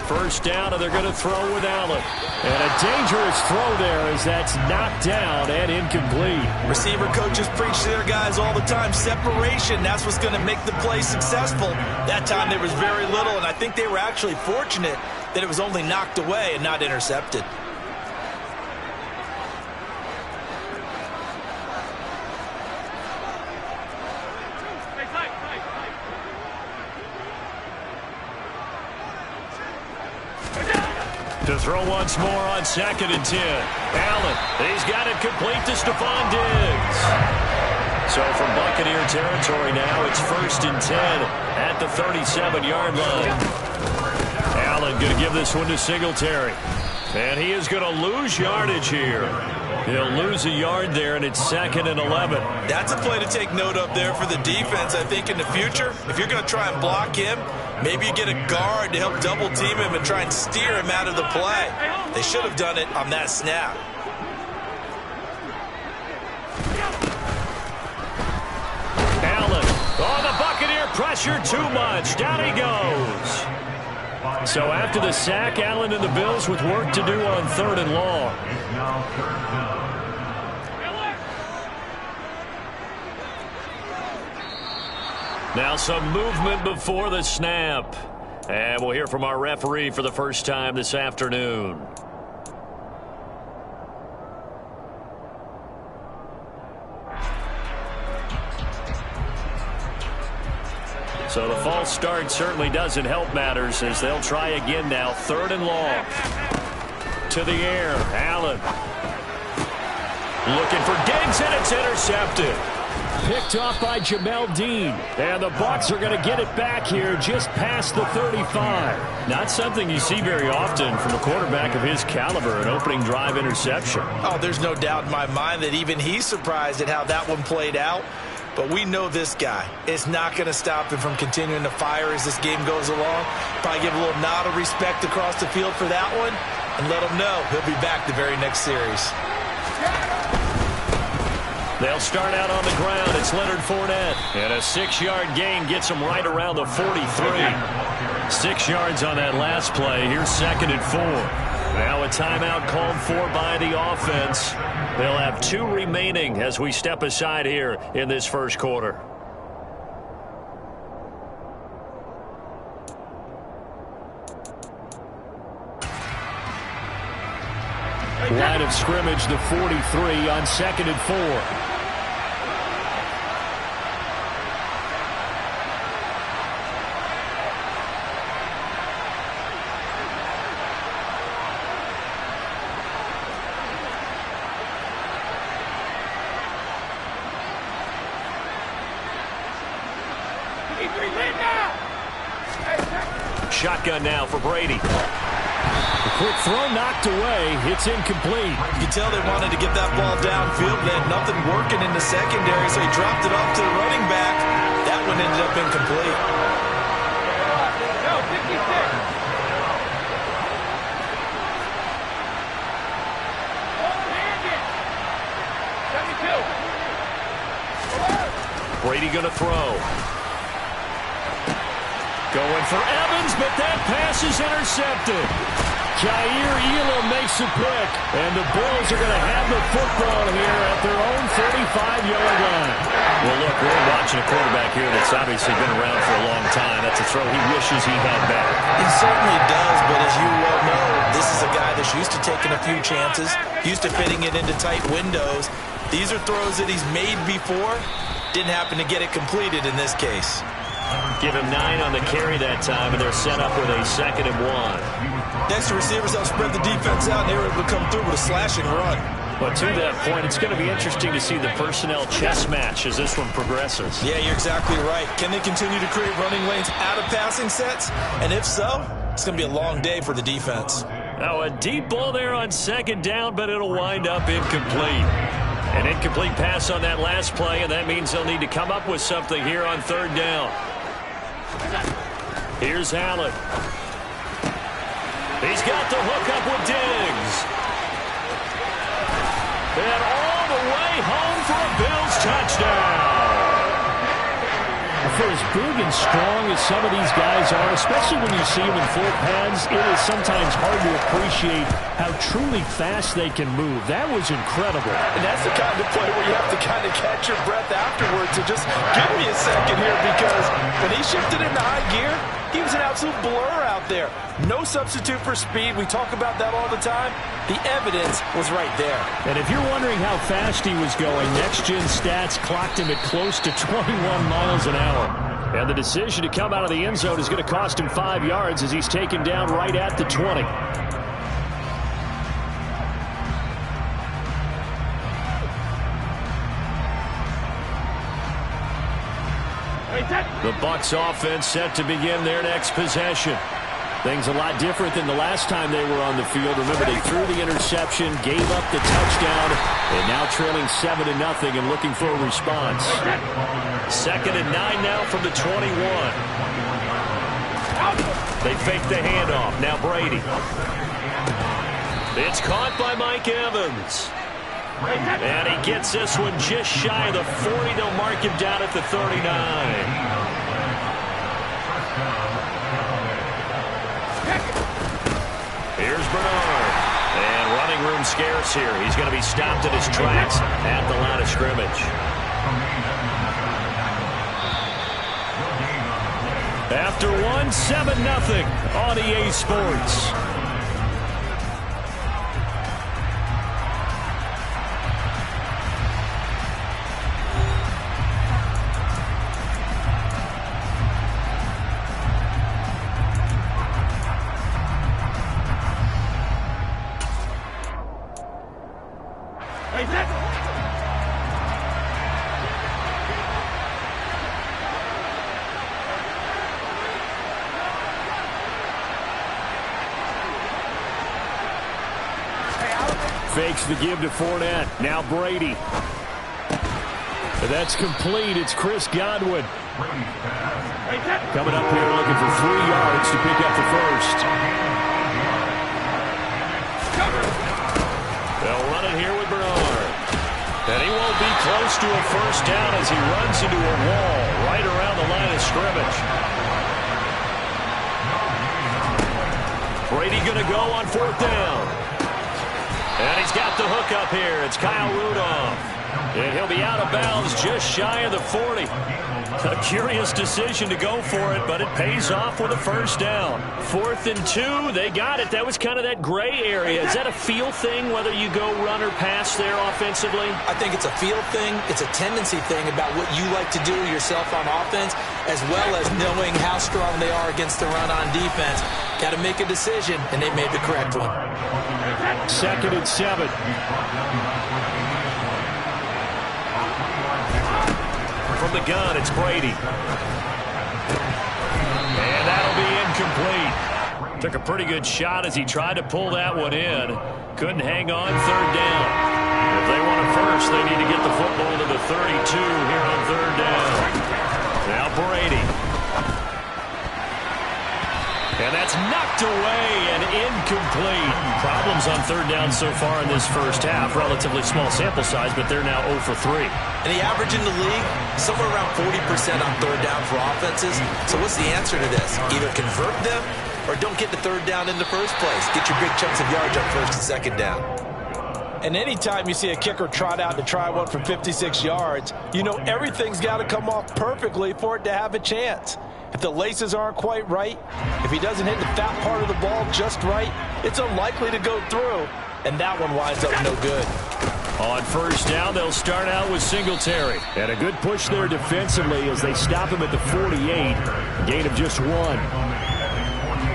First down, and they're going to throw with Allen. And a dangerous throw there as that's knocked down and incomplete. Receiver coaches preach to their guys all the time. Separation, that's what's going to make the play successful. That time there was very little, and I think they were actually fortunate that it was only knocked away and not intercepted. To throw once more on 2nd and 10. Allen, he's got it complete to Stephon Diggs. So from Buccaneer territory now, it's 1st and 10 at the 37-yard line. Allen going to give this one to Singletary. And he is going to lose yardage here. He'll lose a yard there, and it's 2nd and 11. That's a play to take note of there for the defense. I think in the future, if you're going to try and block him, maybe you get a guard to help double-team him and try and steer him out of the play. They should have done it on that snap. Allen, the Buccaneer pressure too much. Down he goes. So after the sack, Allen and the Bills with work to do on 3rd and long. Now some movement before the snap. And we'll hear from our referee for the first time this afternoon. So the false start certainly doesn't help matters as they'll try again now. 3rd and long. To the air. Allen. Looking for Diggs, and it's intercepted. Picked off by Jamel Dean. And the Bucs are going to get it back here just past the 35. Not something you see very often from a quarterback of his caliber, an opening drive interception. Oh, there's no doubt in my mind that even he's surprised at how that one played out. But we know this guy is not going to stop him from continuing to fire as this game goes along. Probably give a little nod of respect across the field for that one and let him know he'll be back the very next series. They'll start out on the ground. It's Leonard Fournette. And a 6-yard gain gets him right around the 43. 6 yards on that last play. Here's 2nd and 4. Now a timeout called for by the offense. They'll have 2 remaining as we step aside here in this first quarter. Line of scrimmage, the 43 on 2nd and 4. Shotgun now for Brady. The quick throw knocked away. It's incomplete. You can tell they wanted to get that ball downfield. They had nothing working in the secondary, so he dropped it off to the running back. That one ended up incomplete. Brady going to throw. Going for Evans, but that pass is intercepted. Jair Elam makes a pick, and the Bills are going to have the football here at their own 35-yard line. Well, look, we're watching a quarterback here that's obviously been around for a long time. That's a throw he wishes he had back. He certainly does, but as you well know, this is a guy that's used to taking a few chances, used to fitting it into tight windows. These are throws that he's made before. Didn't happen to get it completed in this case. Give him 9 on the carry that time, and they're set up with a 2nd and 1. Next, the receivers help spread the defense out, and they were able to come through with a slashing run. But to that point, it's going to be interesting to see the personnel chess match as this one progresses. Yeah, you're exactly right. Can they continue to create running lanes out of passing sets? And if so, it's going to be a long day for the defense. Now, a deep ball there on 2nd down, but it'll wind up incomplete. An incomplete pass on that last play, and that means they'll need to come up with something here on 3rd down. Here's Allen. He's got the hook up with Diggs. And all the way home for a Bills touchdown. for as big and strong as some of these guys are, especially when you see them in full pads, it is sometimes hard to appreciate how truly fast they can move. That was incredible. And that's the kind of play where you have to kind of catch your breath afterwards and just give me a second here, because when he shifted into high gear, he was an absolute blur out there. No substitute for speed. We talk about that all the time. The evidence was right there. And if you're wondering how fast he was going, Next Gen Stats clocked him at close to 21 miles an hour. And the decision to come out of the end zone is going to cost him 5 yards as he's taken down right at the 20. The Bucs offense set to begin their next possession. Things a lot different than the last time they were on the field. Remember, they threw the interception, gave up the touchdown, and now trailing 7-0 and looking for a response. 2nd and 9 now from the 21. They fake the handoff. Now Brady. It's caught by Mike Evans. And he gets this one just shy of the 40. They'll mark him down at the 39. Here's Bernard. And running room scarce here. He's going to be stopped in his tracks at the line of scrimmage. After one, 7-0 on EA Sports. Fakes the give to Fournette. Now Brady. That's complete. It's Chris Godwin. Coming up here looking for 3 yards to pick up the first. They'll run it here with Bernard. And he won't be close to a first down as he runs into a wall right around the line of scrimmage. Brady going to go on 4th down. And he's got the hook up here. It's Kyle Rudolph. And he'll be out of bounds just shy of the 40. A curious decision to go for it, but it pays off with a first down. 4th and 2, they got it. That was kind of that gray area. Is that a feel thing, whether you go run or pass there offensively? I think it's a feel thing. It's a tendency thing about what you like to do yourself on offense, as well as knowing how strong they are against the run on defense. Got to make a decision, and they made the correct one. 2nd and 7. From the gun, it's Brady. And that'll be incomplete. Took a pretty good shot as he tried to pull that one in. Couldn't hang on. 3rd down. If they want it first, they need to get the football to the 32 here on 3rd down. Now Brady. And that's knocked away and incomplete. Problems on 3rd down so far in this first half. Relatively small sample size, but they're now 0 for 3. And the average in the league, somewhere around 40% on 3rd down for offenses. So what's the answer to this? Either convert them or don't get the 3rd down in the first place. Get your big chunks of yards on 1st and 2nd down. And anytime you see a kicker trot out to try one from 56 yards, you know everything's got to come off perfectly for it to have a chance. If the laces aren't quite right, if he doesn't hit the fat part of the ball just right, it's unlikely to go through. And that one winds up no good. On 1st down, they'll start out with Singletary. And a good push there defensively as they stop him at the 48. Gain of just 1.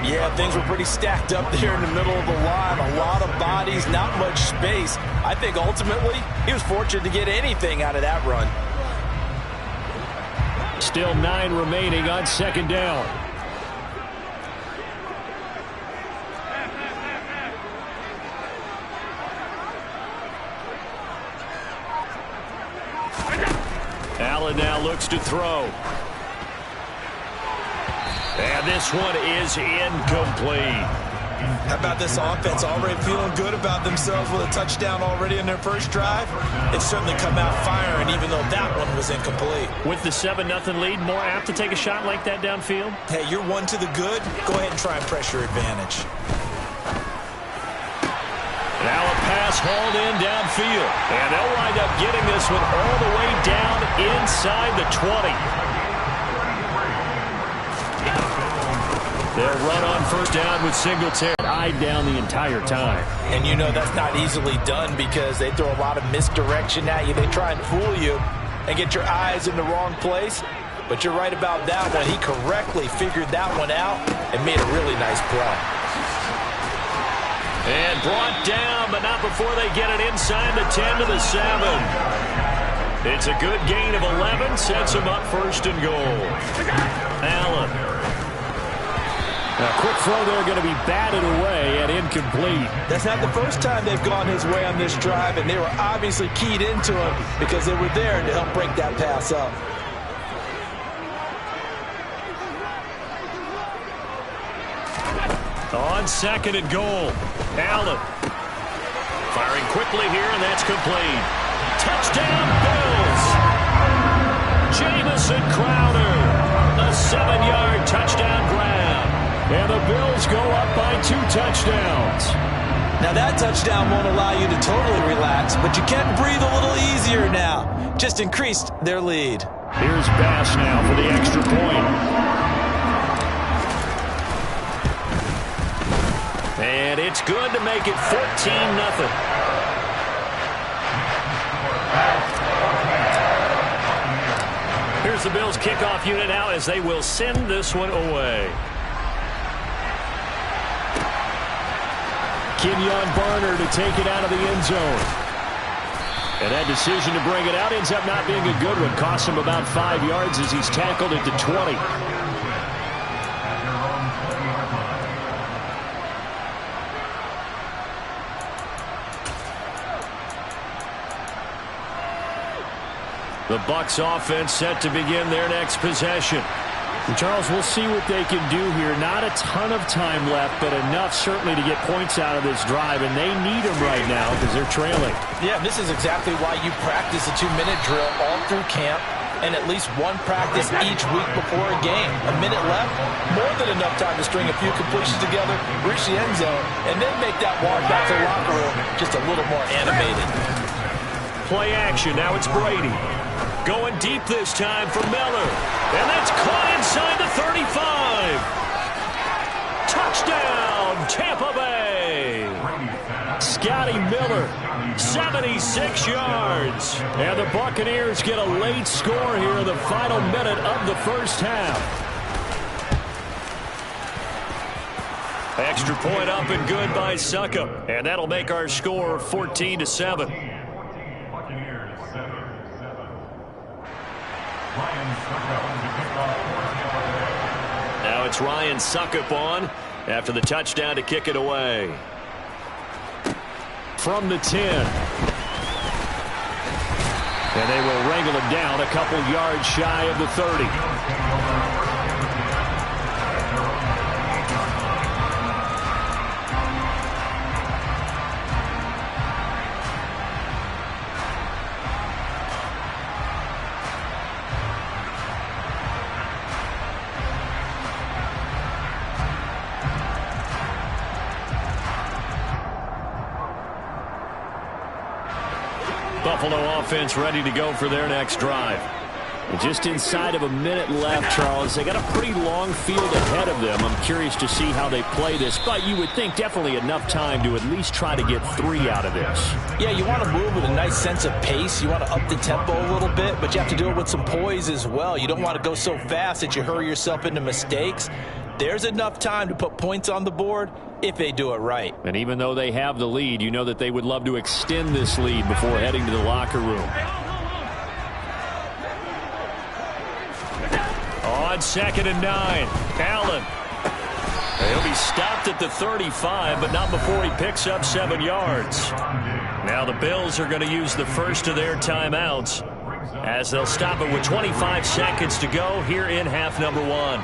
Yeah, things were pretty stacked up there in the middle of the line. A lot of bodies, not much space. I think ultimately he was fortunate to get anything out of that run. Still 9 remaining on 2nd down. Allen now looks to throw. And this one is incomplete. How about this offense already feeling good about themselves with a touchdown already in their first drive? It's certainly come out firing, even though that one was incomplete. With the 7-0 lead, more apt to take a shot like that downfield? Hey, you're one to the good. Go ahead and try and press your advantage. Now a pass hauled in downfield. And they'll wind up getting this one all the way down inside the 20. They'll run on first down with Singletary. Eyed down the entire time. And you know that's not easily done because they throw a lot of misdirection at you. They try and fool you and get your eyes in the wrong place. But you're right about that one. He correctly figured that one out and made a really nice play. And brought down, but not before they get it inside the 10 to the 7. It's a good gain of 11. Sets them up first and goal. Allen. A quick throw there going to be batted away and incomplete. That's not the first time they've gone his way on this drive, and they were obviously keyed into him because they were there to help break that pass up. On second and goal, Allen. Firing quickly here, and that's complete. Touchdown, Bills! Jamison Crowder. A 7-yard touchdown grab. And the Bills go up by 2 touchdowns. Now that touchdown won't allow you to totally relax, but you can breathe a little easier now. Just increased their lead. Here's Bass now for the extra point. And it's good to make it 14-0. Here's the Bills kickoff unit now as they will send this one away. Kenyon Barner to take it out of the end zone. And that decision to bring it out ends up not being a good one. Costs him about 5 yards as he's tackled at the 20. The Bucs offense set to begin their next possession. And Charles, we'll see what they can do here. Not a ton of time left, but enough certainly to get points out of this drive, and they need them right now because they're trailing. Yeah, this is exactly why you practice a 2-minute drill all through camp and at least one practice each week before a game. A minute left, more than enough time to string a few completions together, reach the end zone, and then make that walk back to the locker room just a little more animated. Play action. Now it's Brady. Going deep this time for Miller. And that's caught inside the 35. Touchdown, Tampa Bay. Scotty Miller, 76 yards. And the Buccaneers get a late score here in the final minute of the first half. Extra point up and good by Suckup. And that'll make our score 14-7. Now it's Ryan Suckup on after the touchdown to kick it away. From the 10. And they will wrangle him down a couple yards shy of the 30. Buffalo offense ready to go for their next drive. And just inside of a minute left, Charles. They got a pretty long field ahead of them. I'm curious to see how they play this, but you would think definitely enough time to at least try to get 3 out of this. Yeah, you want to move with a nice sense of pace. You want to up the tempo a little bit, but you have to do it with some poise as well. You don't want to go so fast that you hurry yourself into mistakes. There's enough time to put points on the board if they do it right. And even though they have the lead, you know that they would love to extend this lead before heading to the locker room. On 2nd and 9, Allen. He'll be stopped at the 35, but not before he picks up 7 yards. Now the Bills are going to use the first of their timeouts as they'll stop it with 25 seconds to go here in half number 1.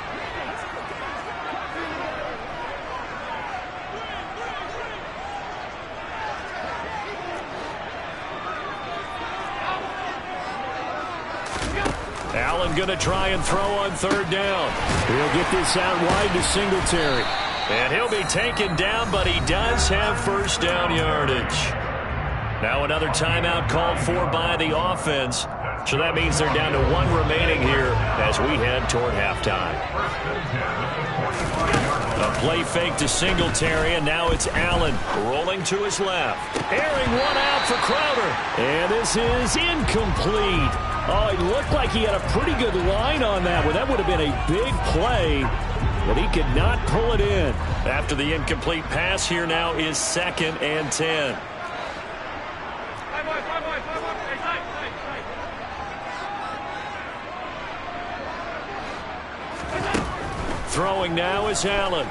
Allen going to try and throw on third down. He'll get this out wide to Singletary. And he'll be taken down, but he does have first down yardage. Now another timeout called for by the offense. So that means they're down to one remaining here as we head toward halftime. A play fake to Singletary, and now it's Allen rolling to his left. Airing one out for Crowder. And this is incomplete. Oh, it looked like he had a pretty good line on that one. That would have been a big play, but he could not pull it in. After the incomplete pass, here now is 2nd and 10. Throwing now is Allen.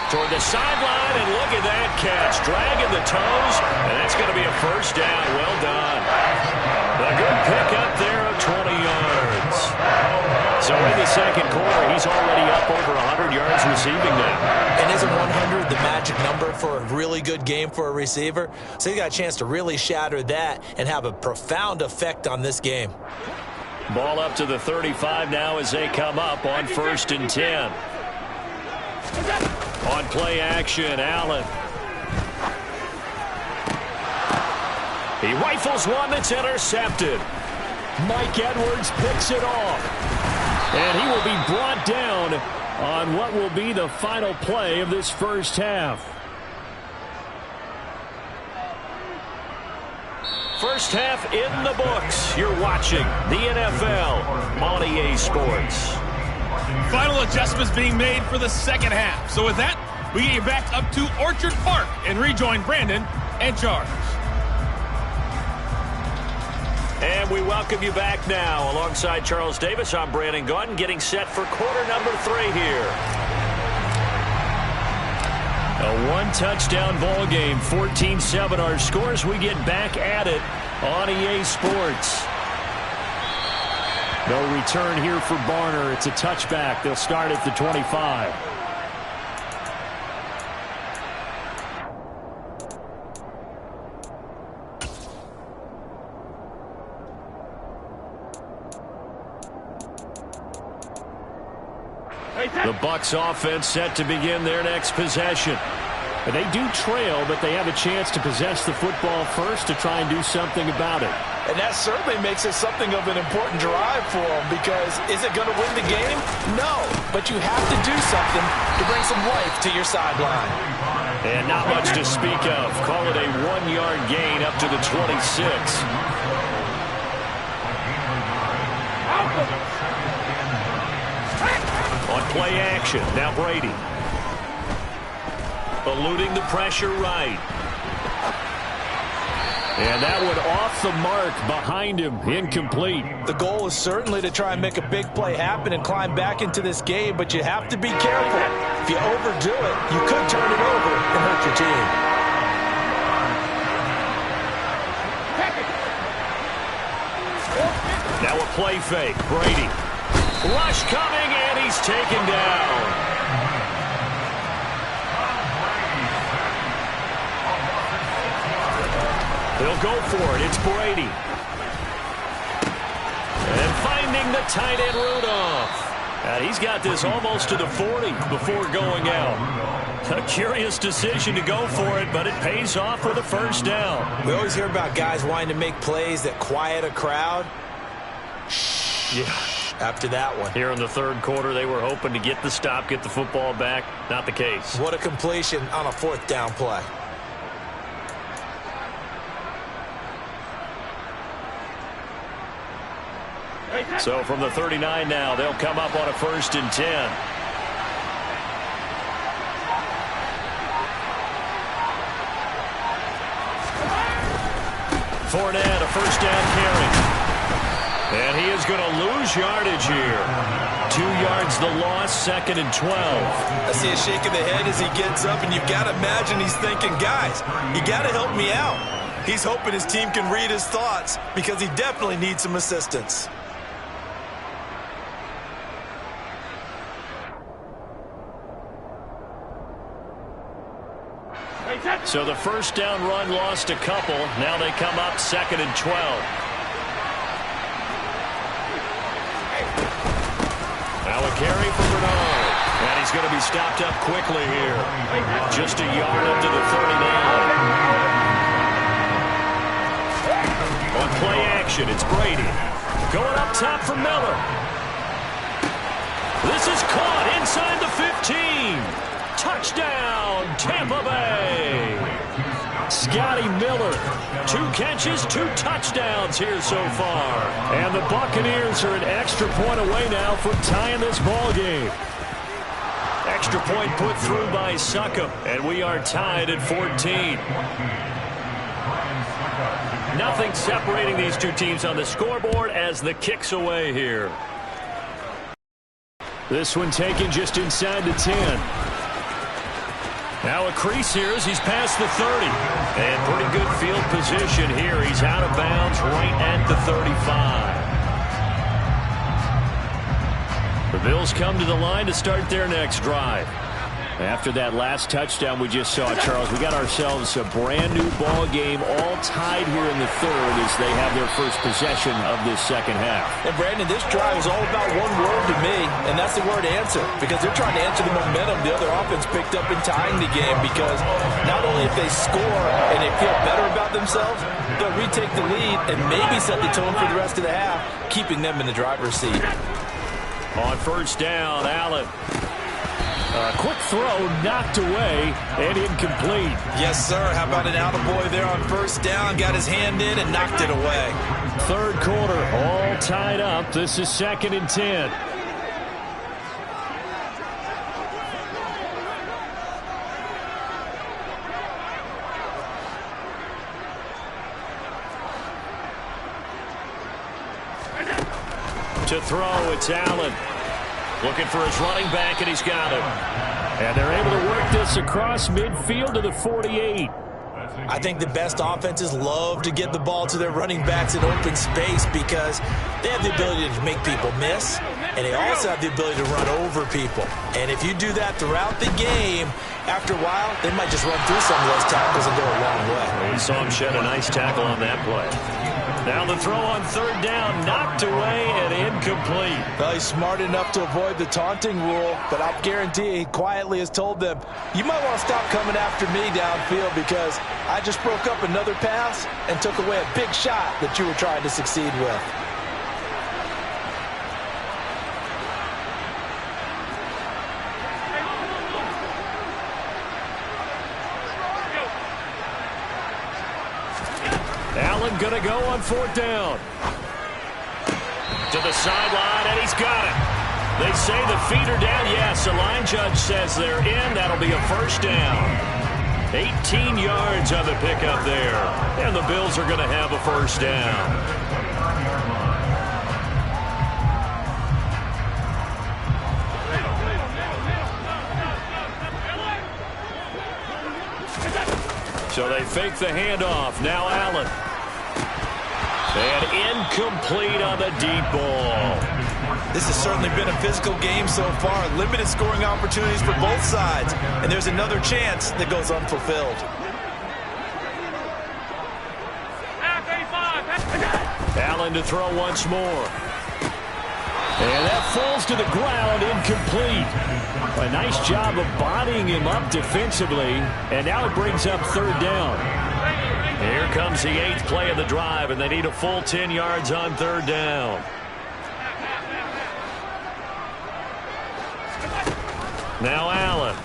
Toward the sideline, and look at that catch. Dragging the toes, and that's going to be a first down. Well done. A good pickup there of 20 yards. So in the second quarter, he's already up over 100 yards receiving now. And isn't 100 the magic number for a really good game for a receiver? So he got a chance to really shatter that and have a profound effect on this game. Ball up to the 35 now as they come up on 1st and 10. On play action, Allen. He rifles one that's intercepted. Mike Edwards picks it off. And he will be brought down on what will be the final play of this first half. First half in the books. You're watching the NFL on EA Sports. Final adjustments being made for the second half. So with that, we get you back up to Orchard Park and rejoin Brandon and Charles. And we welcome you back now. Alongside Charles Davis, I'm Brandon Gaudin, getting set for quarter number 3 here. A one-touchdown ball game, 14-7 our scores. We get back at it on EA Sports. No return here for Barner. It's a touchback. They'll start at the 25. The Bucs offense set to begin their next possession. They do trail, but they have a chance to possess the football first to try and do something about it. And that certainly makes it something of an important drive for them, because is it going to win the game? No, but you have to do something to bring some life to your sideline. And not much to speak of. Call it a 1-yard gain up to the 26. On play action, now Brady. Eluding the pressure right. And that one off the mark behind him, incomplete. The goal is certainly to try and make a big play happen and climb back into this game, but you have to be careful. If you overdo it, you could turn it over and hurt your team. Now a play fake, Brady. Rush coming, and he's taken down. They'll go for it. It's Brady. And finding the tight end Rudolph. And he's got this almost to the 40 before going out. A curious decision to go for it, but it pays off with a first down. We always hear about guys wanting to make plays that quiet a crowd. Yeah. After that one. Here in the third quarter, they were hoping to get the stop, get the football back. Not the case. What a completion on a 4th down play. So from the 39 now, they'll come up on a 1st and 10. Fournette, a first down carry. And he is going to lose yardage here. 2 yards the loss, 2nd and 12. I see a shake of the head as he gets up, and you've got to imagine he's thinking, guys, you got to help me out. He's hoping his team can read his thoughts, because he definitely needs some assistance. So the first down run lost a couple. Now they come up 2nd and 12. Now a carry for Bernard. And he's going to be stopped up quickly here. Just a yard up to the 39. On play action, it's Brady. Going up top for Miller. This is caught inside the 15. Touchdown, Tampa Bay. Scotty Miller, 2 catches, 2 touchdowns here so far. And the Buccaneers are an extra point away now from tying this ball game. Extra point put through by Succop, and we are tied at 14. Nothing separating these two teams on the scoreboard as the kick's away here. This one taken just inside the 10. Now a crease here as he's past the 30. And pretty good field position here. He's out of bounds right at the 35. The Bills come to the line to start their next drive. After that last touchdown we just saw, Charles, we got ourselves a brand-new ball game, all tied here in the third as they have their first possession of this second half. And, Brandon, this drive is all about one word to me, and that's the word answer, because they're trying to answer the momentum the other offense picked up in tying the game, because not only if they score and they feel better about themselves, they'll retake the lead and maybe set the tone for the rest of the half, keeping them in the driver's seat. On first down, Allen. Quick throw knocked away and incomplete. Yes, sir. How about an attaboy there on first down? Got his hand in and knocked it away. Third quarter, all tied up. This is 2nd and 10. To throw, it's Allen. Looking for his running back, and he's got him. And they're able to work this across midfield to the 48. I think the best offenses love to get the ball to their running backs in open space because they have the ability to make people miss, and they also have the ability to run over people. And if you do that throughout the game, after a while, they might just run through some of those tackles and go a long way. We saw him shed a nice tackle on that play. Now the throw on third down, knocked away and incomplete. Well, he's smart enough to avoid the taunting rule, but I'll guarantee he quietly has told them, you might want to stop coming after me downfield because I just broke up another pass and took away a big shot that you were trying to succeed with. Allen gonna go on fourth down. To the sideline, and he's got it. They say the feet are down. Yes, the line judge says they're in. That'll be a first down. 18 yards on the pickup there. And the Bills are gonna have a first down. So they fake the handoff. Now Allen. And incomplete on the deep ball. This has certainly been a physical game so far. Limited scoring opportunities for both sides. And there's another chance that goes unfulfilled. Allen to throw once more. And that falls to the ground, incomplete. A nice job of bodying him up defensively. And now it brings up third down. Here comes the 8th play of the drive, and they need a full 10 yards on third down. Now Allen.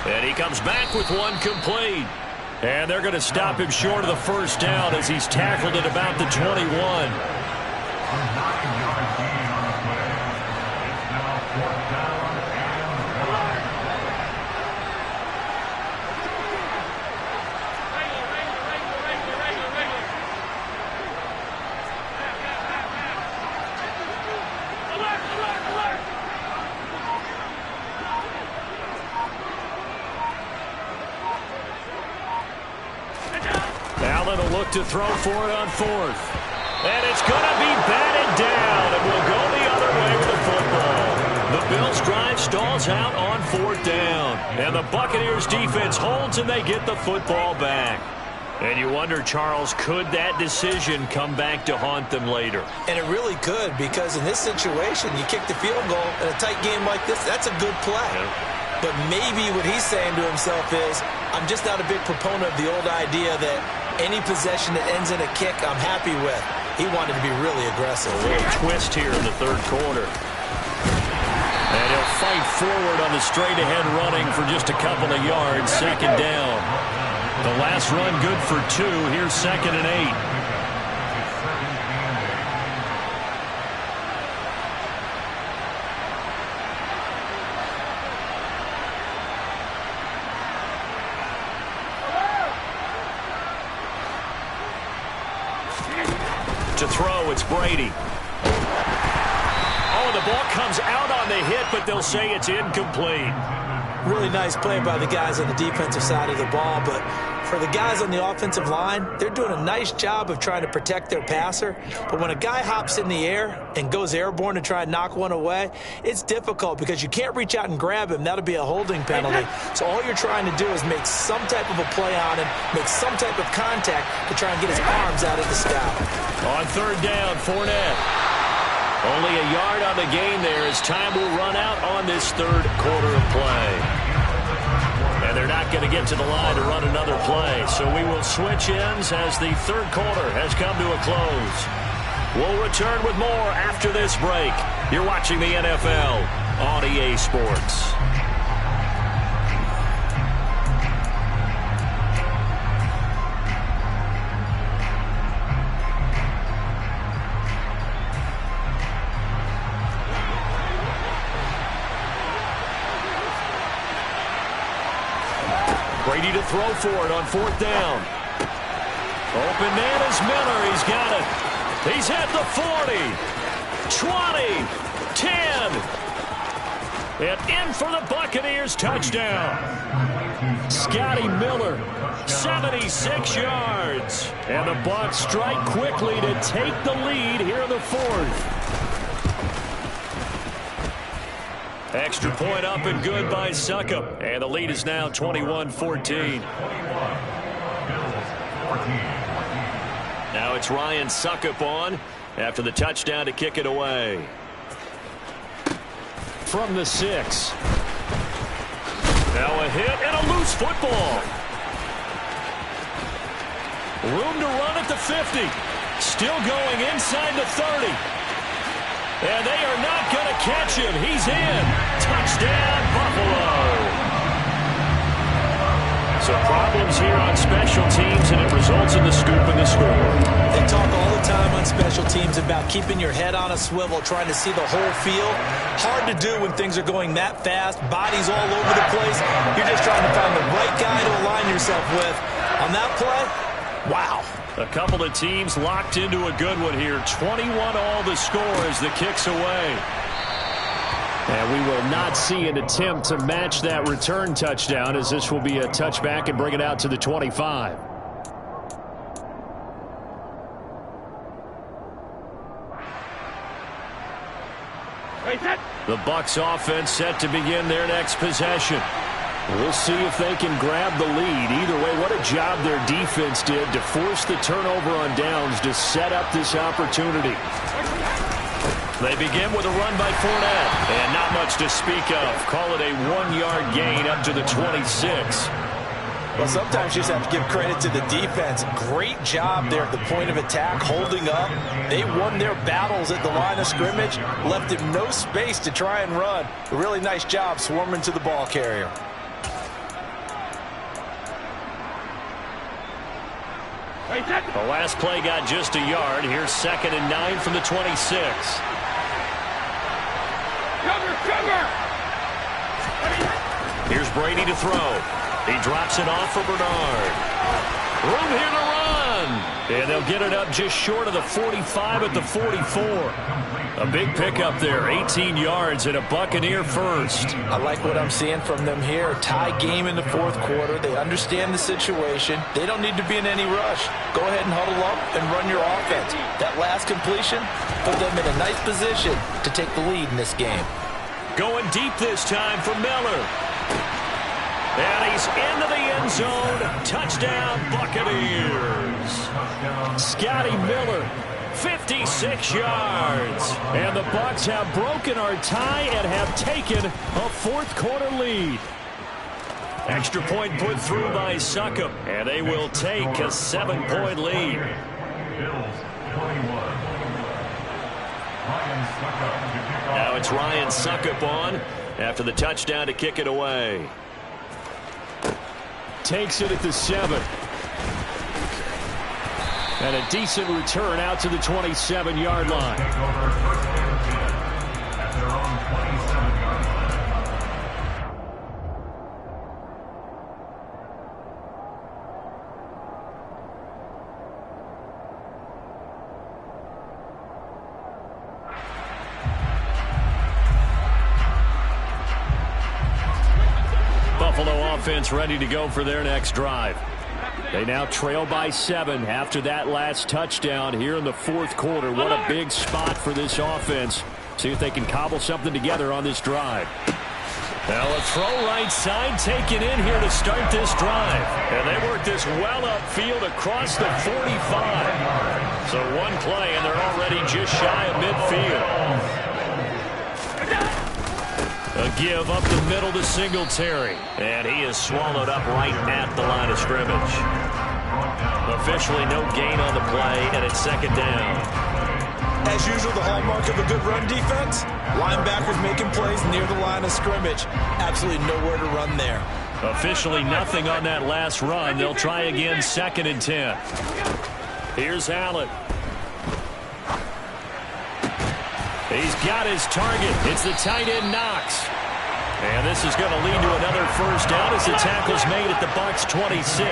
And he comes back with one complete. And they're going to stop him short of the first down as he's tackled at about the 21. Allen will look to throw for it on fourth. And it's going to be batted down, and we'll go the other way with the football. The Bills' drive stalls out on fourth down. And the Buccaneers' defense holds, and they get the football back. And you wonder, Charles, could that decision come back to haunt them later? And it really could, because in this situation, you kick the field goal in a tight game like this, that's a good play. Yeah. But maybe what he's saying to himself is, I'm just not a big proponent of the old idea that any possession that ends in a kick I'm happy with. He wanted to be really aggressive. A little twist here in the third quarter. And he'll fight forward on the straight-ahead running for just a couple of yards. Second down. The last run good for 2. Here's 2nd and 8. To throw, it's Brady. Oh, the ball comes out on the hit, but they'll say it's incomplete. Really nice play by the guys on the defensive side of the ball, but for the guys on the offensive line, they're doing a nice job of trying to protect their passer. But when a guy hops in the air and goes airborne to try and knock one away, it's difficult because you can't reach out and grab him. That'll be a holding penalty. So all you're trying to do is make some type of a play on him, make some type of contact to try and get his arms out of the sky. On third down, Fournette. Only a yard on the gain there as time will run out on this third quarter of play. And they're not going to get to the line to run another play. So we will switch ends as the third quarter has come to a close. We'll return with more after this break. You're watching the NFL on EA Sports. Brady to throw for it on fourth down. Open man is Miller. He's got it. He's at the 40, 20, 10. And in for the Buccaneers touchdown. Scotty Miller, 76 yards. And the Bucs strike quickly to take the lead here in the fourth. Extra point up and good by Succop. And the lead is now 21-14. Now it's Ryan Succop on after the touchdown to kick it away. From the 6. Now a hit and a loose football. Room to run at the 50. Still going inside the 30. And they are not going to catch him. He's in. Touchdown, Buffalo. So problems here on special teams, and it results in the scoop and the score. They talk all the time on special teams about keeping your head on a swivel, trying to see the whole field. Hard to do when things are going that fast, bodies all over the place. You're just trying to find the right guy to align yourself with. On that play, wow. A couple of teams locked into a good one here. 21-all the score as the kick's away. And we will not see an attempt to match that return touchdown, as this will be a touchback and bring it out to the 25. The Bucs offense set to begin their next possession. We'll see if they can grab the lead. Either way, what a job their defense did to force the turnover on downs to set up this opportunity. They begin with a run by Fournette, and not much to speak of. Call it a 1-yard gain up to the 26. Well, sometimes you just have to give credit to the defense. Great job there at the point of attack, holding up. They won their battles at the line of scrimmage, left him no space to try and run. A really nice job swarming to the ball carrier. The last play got just a yard. Here's 2nd and 9 from the 26. Here's Brady to throw. He drops it off for Bernard. Room here to run. And they'll get it up just short of the 45 at the 44. A big pickup there, 18 yards and a Buccaneer first. I like what I'm seeing from them here. Tie game in the fourth quarter. They understand the situation. They don't need to be in any rush. Go ahead and huddle up and run your offense. That last completion put them in a nice position to take the lead in this game. Going deep this time for Miller. And he's into the end zone. Touchdown, Buccaneers. Scotty Miller, 56 yards. And the Bucs have broken our tie and have taken a fourth-quarter lead. Extra point put through by Succop, and they will take a 7-point lead. Now it's Ryan Succop on after the touchdown to kick it away. Takes it at the 7. And a decent return out to the 27-yard line. Buffalo offense ready to go for their next drive. They now trail by 7 after that last touchdown here in the fourth quarter. What a big spot for this offense. See if they can cobble something together on this drive. Now a throw right side taken in here to start this drive. And they work this well upfield across the 45. So one play and they're already just shy of midfield. A give up the middle to Singletary. And he is swallowed up right at the line of scrimmage. Officially no gain on the play, and it's second down. As usual, the hallmark of a good run defense, linebackers making plays near the line of scrimmage. Absolutely nowhere to run there. Officially nothing on that last run. They'll try again, 2nd and 10. Here's Allen. He's got his target. It's the tight end Knox. And this is going to lead to another first down as the tackle's made at the Bucs 26.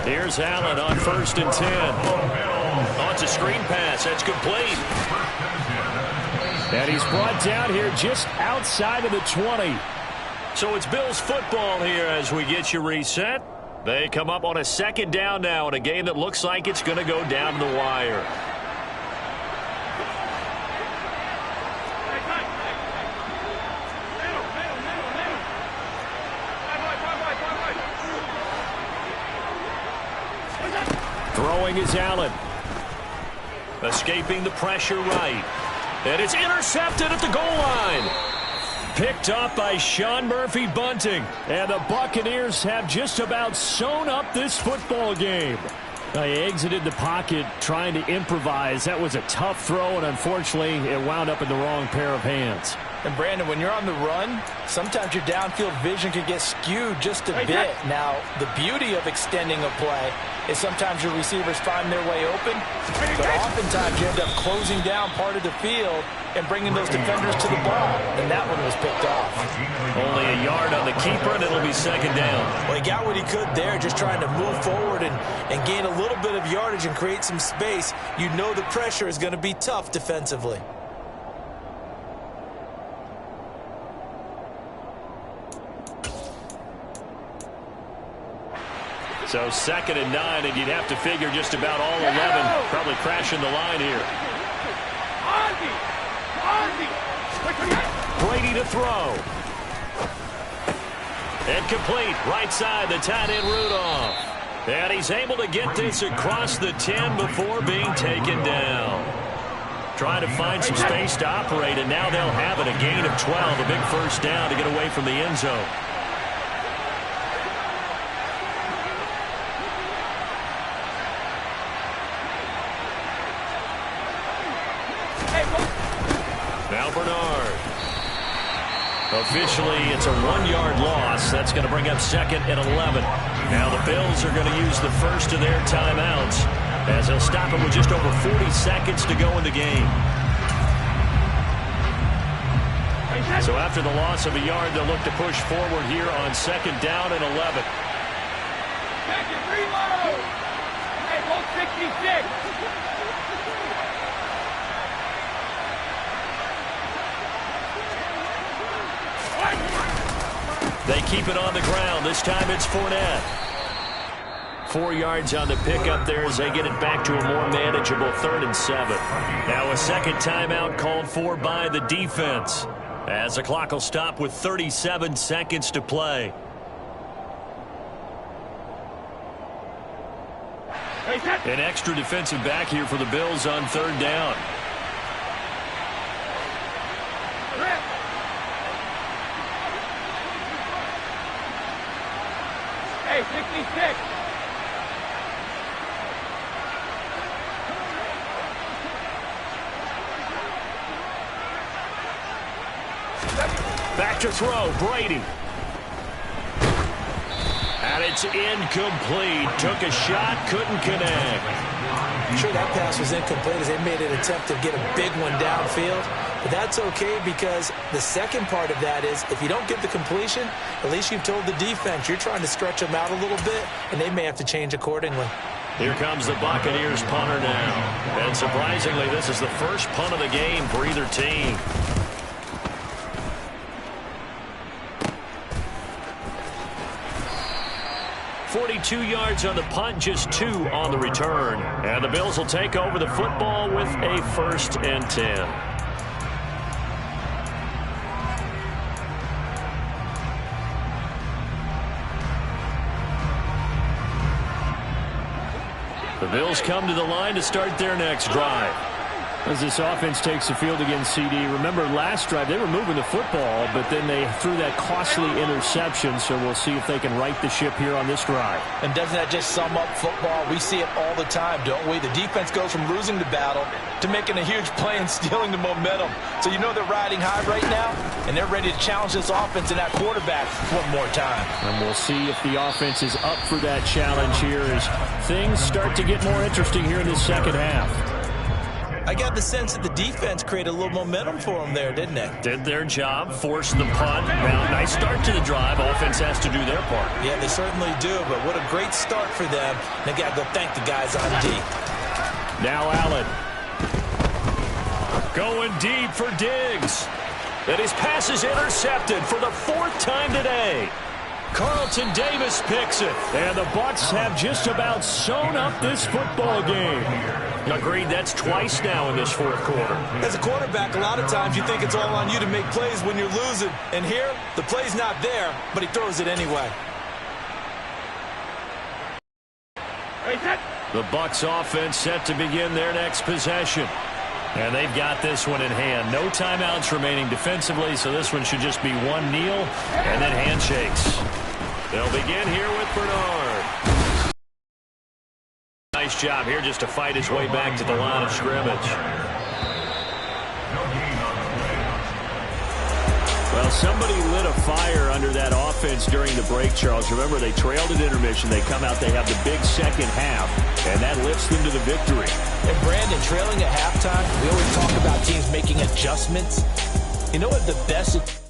Here's Allen on 1st and 10. Oh, it's a screen pass. That's complete. And he's brought down here just outside of the 20. So it's Bills football here as we get you reset. They come up on a 2nd down now in a game that looks like it's going to go down to the wire. Throwing is Allen. Escaping the pressure right. And it's intercepted at the goal line. Picked up by Sean Murphy-Bunting. And the Buccaneers have just about sewn up this football game. He exited the pocket trying to improvise. That was a tough throw, and unfortunately, it wound up in the wrong pair of hands. And, Brandon, when you're on the run, sometimes your downfield vision can get skewed just a bit. Now, the beauty of extending a play is sometimes your receivers find their way open, but oftentimes you end up closing down part of the field and bringing those defenders to the ball, and that one was picked off. Only a yard on the keeper, and it'll be 2nd down. Well, he got what he could there, just trying to move forward and gain a little bit of yardage and create some space. You know the pressure is going to be tough defensively. So 2nd and 9, and you'd have to figure just about all 11 probably crashing the line here. Brady to throw. And complete. Right side, the tight end Rudolph. And he's able to get this across the 10 before being taken down. Trying to find some space to operate, and now they'll have it. A gain of 12, a big first down to get away from the end zone. Now Bernard. Officially, it's a 1-yard loss. That's going to bring up 2nd and 11. Now the Bills are going to use the first of their timeouts as they'll stop it with just over 40 seconds to go in the game. So after the loss of a yard, they'll look to push forward here on 2nd down and 11. Reload! Hey, 166! They keep it on the ground. This time it's Fournette. 4 yards on the pickup there as they get it back to a more manageable 3rd and 7. Now a second timeout called for by the defense As the clock will stop with 37 seconds to play. An extra defensive back here for the Bills on third down. Hey, 66. Back to throw, Brady. And it's incomplete. Took a shot, couldn't connect. I'm sure that pass was incomplete as they made an attempt to get a big one downfield. But that's okay because the second part of that is if you don't get the completion, at least you've told the defense you're trying to stretch them out a little bit, and they may have to change accordingly. Here comes the Buccaneers punter now. And surprisingly, this is the first punt of the game for either team. .42 yards on the punt, just 2 on the return. And the Bills will take over the football with a 1st and 10. The Bills come to the line to start their next drive. As this offense takes the field against CD, remember last drive they were moving the football, but then they threw that costly interception, so we'll see if they can right the ship here on this drive. And doesn't that just sum up football? We see it all the time, don't we? The defense goes from losing the battle to making a huge play and stealing the momentum. So you know they're riding high right now, and they're ready to challenge this offense and that quarterback one more time. And we'll see if the offense is up for that challenge here as things start to get more interesting here in the second half. I got the sense that the defense created a little momentum for them there, didn't they? Did their job, forced the punt. Now, nice start to the drive. Offense has to do their part. Yeah, they certainly do, but what a great start for them. They got to go thank the guys on D. Now Allen. Going deep for Diggs. And his pass is intercepted for the 4th time today. Carlton Davis picks it. And the Bucs have just about sewn up this football game. Agreed, that's twice now in this 4th quarter. As a quarterback, a lot of times you think it's all on you to make plays when you're losing. And here, the play's not there, but he throws it anyway. The Bucs offense set to begin their next possession. And they've got this one in hand. No timeouts remaining defensively, so this one should just be one kneel and then handshakes. They'll begin here with Bernard. Nice job here just to fight his way back to the line of scrimmage. Well, somebody lit a fire under that offense during the break, Charles. Remember, they trailed at intermission. They come out, they have the big second half, and that lifts them to the victory. And Brandon, trailing at halftime, we always talk about teams making adjustments. You know what the best